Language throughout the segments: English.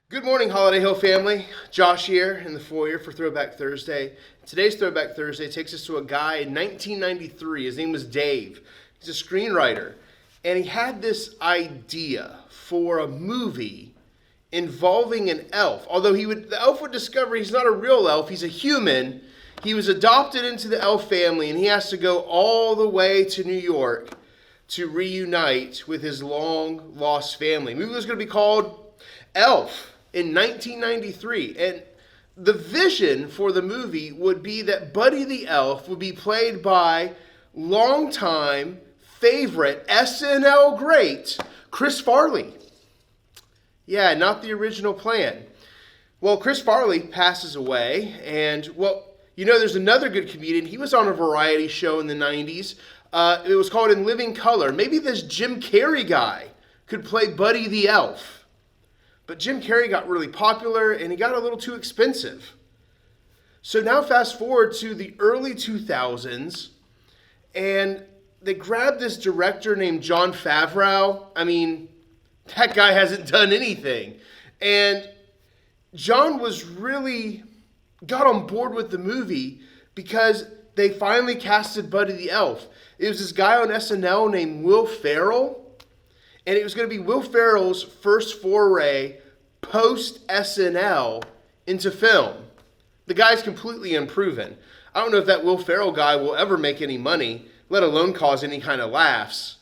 Good morning, Holiday Hill family. Josh here in the foyer for Throwback Thursday. Today's Throwback Thursday takes us to a guy in 1993. His name was Dave. He's a screenwriter. And he had this idea for a movie involving an elf. Although the elf would discover he's not a real elf, he's a human. He was adopted into the elf family and he has to go all the way to New York to reunite with his long lost family. The movie was going to be called Elf in 1993. And the vision for the movie would be that Buddy the Elf would be played by longtime favorite SNL great Chris Farley. Yeah, not the original plan. Well, Chris Farley passes away, and there's another good comedian. He was on a variety show in the 90s. It was called In Living Color. Maybe this Jim Carrey guy could play Buddy the Elf. But Jim Carrey got really popular and he got a little too expensive. So now fast forward to the early 2000s and they grabbed this director named Jon Favreau. I mean, that guy hasn't done anything. And John got on board with the movie because they finally casted Buddy the Elf. It was this guy on SNL named Will Ferrell. And it was going to be Will Ferrell's first foray post-SNL into film. The guy's completely unproven. I don't know if that Will Ferrell guy will ever make any money, let alone cause any kind of laughs.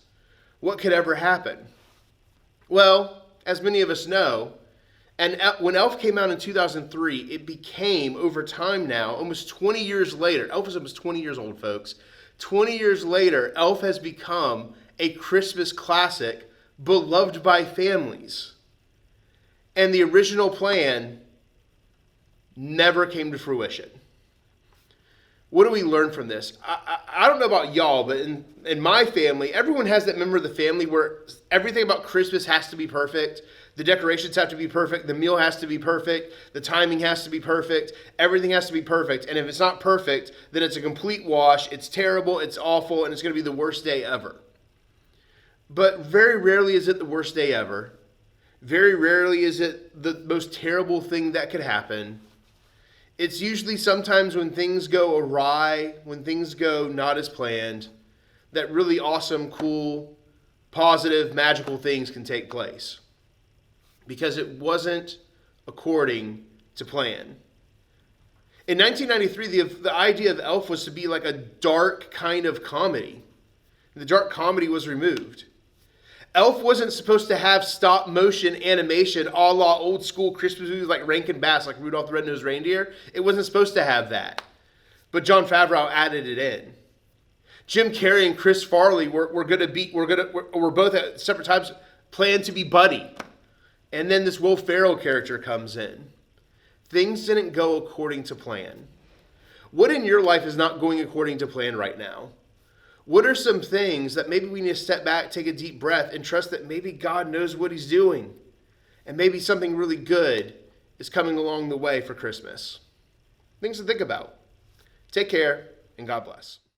What could ever happen? Well, as many of us know, and when Elf came out in 2003, it became, over time now, almost 20 years later, Elf is almost 20 years old, folks. 20 years later, Elf has become a Christmas classic beloved by families. And the original plan never came to fruition. What do we learn from this? I don't know about y'all, but in my family, everyone has that member of the family where everything about Christmas has to be perfect. The decorations have to be perfect. The meal has to be perfect. The timing has to be perfect. Everything has to be perfect. And if it's not perfect, then it's a complete wash. It's terrible. It's awful. And it's going to be the worst day ever. But very rarely is it the worst day ever. Very rarely is it the most terrible thing that could happen. It's usually sometimes when things go awry, when things go not as planned, that really awesome, cool, positive, magical things can take place. Because it wasn't according to plan. In 1993, the idea of Elf was to be like a dark kind of comedy. The dark comedy was removed. Elf wasn't supposed to have stop motion animation a la old school Christmas movies like Rankin Bass, like Rudolph the Red-Nosed Reindeer. It wasn't supposed to have that. But Jon Favreau added it in. Jim Carrey and Chris Farley were both at separate times planned to be Buddy. And then this Will Ferrell character comes in. Things didn't go according to plan. What in your life is not going according to plan right now? What are some things that maybe we need to step back, take a deep breath, and trust that maybe God knows what he's doing? And maybe something really good is coming along the way for Christmas. Things to think about. Take care, and God bless.